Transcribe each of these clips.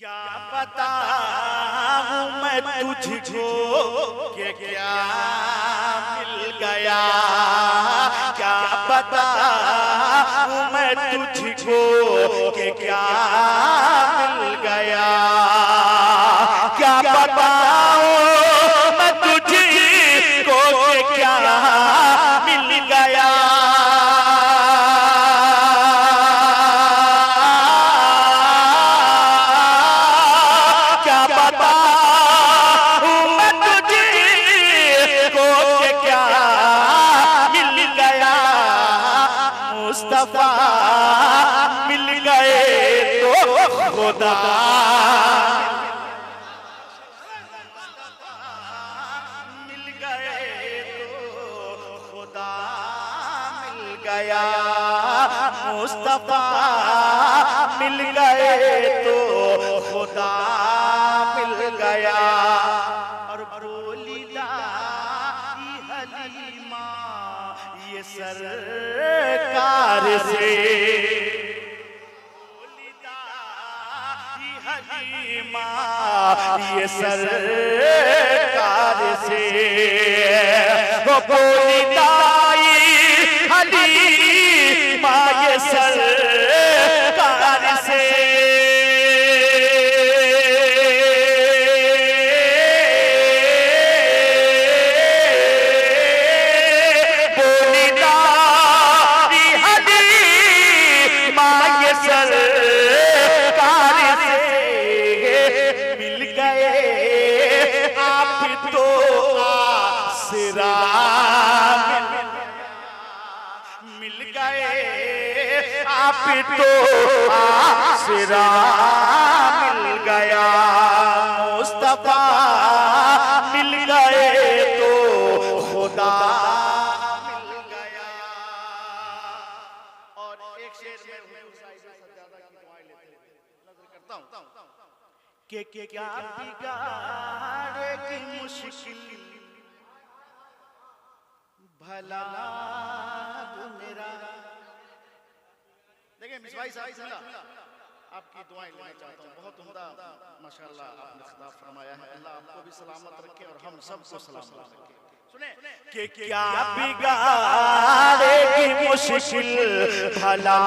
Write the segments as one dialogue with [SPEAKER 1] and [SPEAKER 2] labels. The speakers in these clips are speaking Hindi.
[SPEAKER 1] क्या बताऊं मैं तुझको कि क्या मिल गया, क्या बताऊं मैं तुझको कि क्या मिल गया, क्या बताऊं मैं तुझको कि क्या मिल गया। मुस्तफा मिल गए तो खुदा मिल गए तो खुदा मिल गया, मुस्तफा मिल गए तो खुदा मिल गया। और बोली हलीमा ये सरकार से, हलीमा ये सरकार से, वो बोली हलीमा ये सरकार से। मिल गए आप तो आसरा मिल गया, मुस्तफा मिल गए तो खुदा मिल गया। और एक शेर में नजर करता हूं कि क्या बिगाड़ेगी मुश्किल भला मेरा। देखिए मिसबाही साहब आपकी दुआएं लेना चाहता हूँ, बहुत उम्दा माशाअल्लाह आपने खिताब फरमाया है। अल्लाह आपको भी सलामत रखे और हम सबको सलामत रखे। सुने कि क्या बिगाड़ेगी मुश्किल भला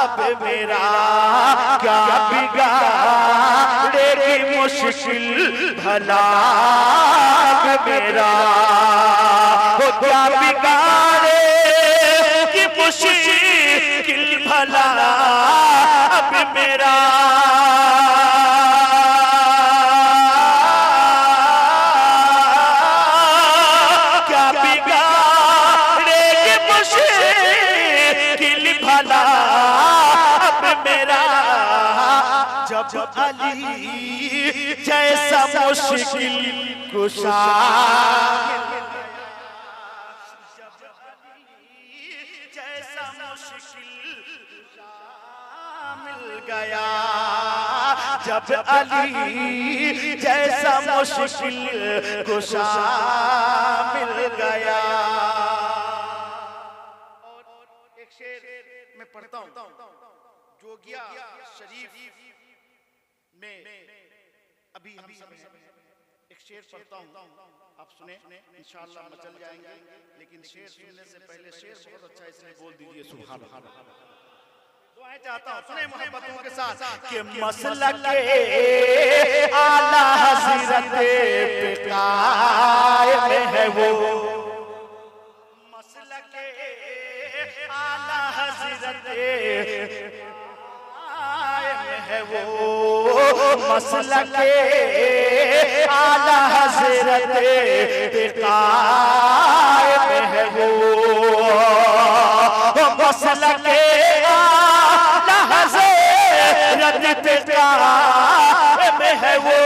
[SPEAKER 1] अब मेरा, क्या बिगाड़ेगी मुश्किल भला अब मेरा, वो क्या बिगाड़ेगी मुश्किल भला अब मेरा। क्या बिगाड़ेगी मुश्किल भला अब मेरा, जब अली जैसा मुश्किल कुशा मिल गया, जब अली जैसा मुश्किल कुशा मिल गया। और एक शेर में पढ़ता हूँ जोगिया शरीफ में, अभी हम सब एक शेर पढ़ता हूँ, आप सुने इंशाअल्लाह मचल जाएंगे। लेकिन शेर सुनने से पहले शेर बहुत अच्छा इसलिए बोल दीजिए सुभान अल्लाह। दुआएं चाहता हूं, सुने मोहब्बतों के साथ कि मसलक आला हज़रत पे कायम है वो, मसलक आला हज़रत कायम है वो, मसलक आला हज़रत पे कायम है वो, मसलक रद पे कायम है वो।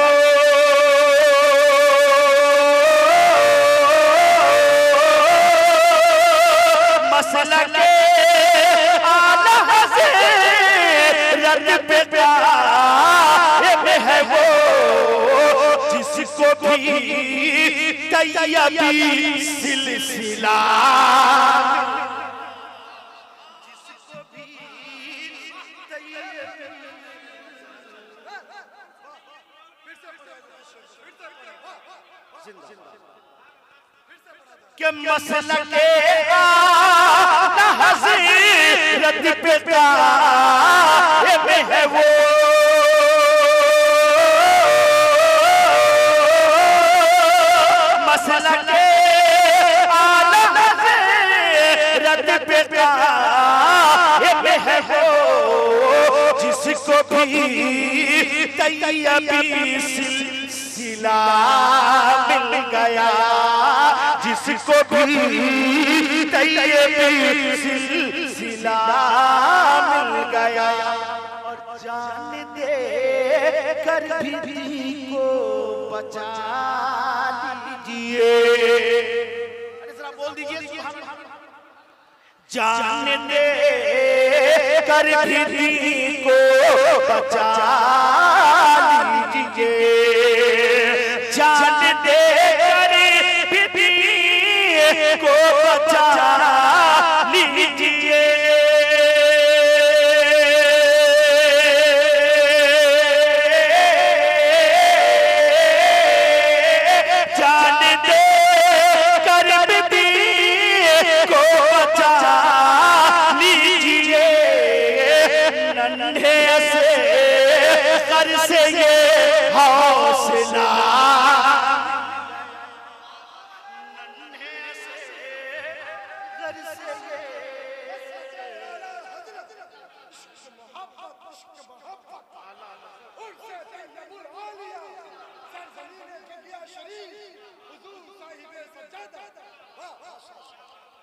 [SPEAKER 1] मसलक आला हज़रत पे कायम है वो, जिसको भी तैयबी सिलसिला कि मसलके आला हज़रत पे कायम है वो, मसलके आला हज़रत पे कायम है वो, जिसको भी तैयबी सिलसिला मिल गया, जिसको भी तैयबी सिलसिला मिल गया, और जान दे कर भी को बचा लीजिए। अरे जरा बोल दीजिए, जान दे कर भी को बचा लीजिए, जान दे को बचा लीजिए। जान दे कर भी को बचा लीजिए, नन्हे से कर से ये हौसला,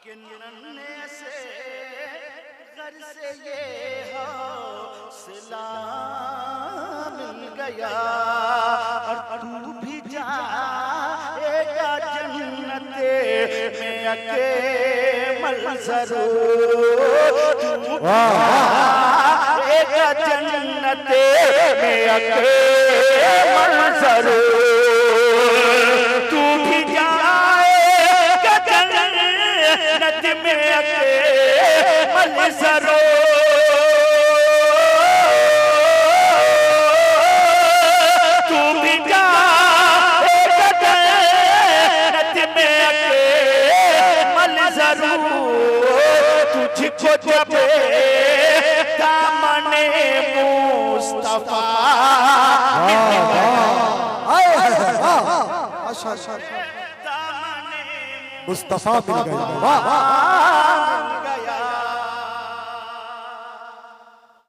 [SPEAKER 1] कि नन्हे से घर से ये हौसला मिल गया, और तू भी जाएगा जन्नत में अकेमल ज़रूर, तू जाएगा जन्नत में अकेमल ज़रूर, तू भी जाएगा जन्नत में अकेमल ज़रूर, तू भी जाएगा जन्नत में अकेमल ज़रूर, तुझको जब दामने मुस्तफा
[SPEAKER 2] मुस्तफा मिल गया।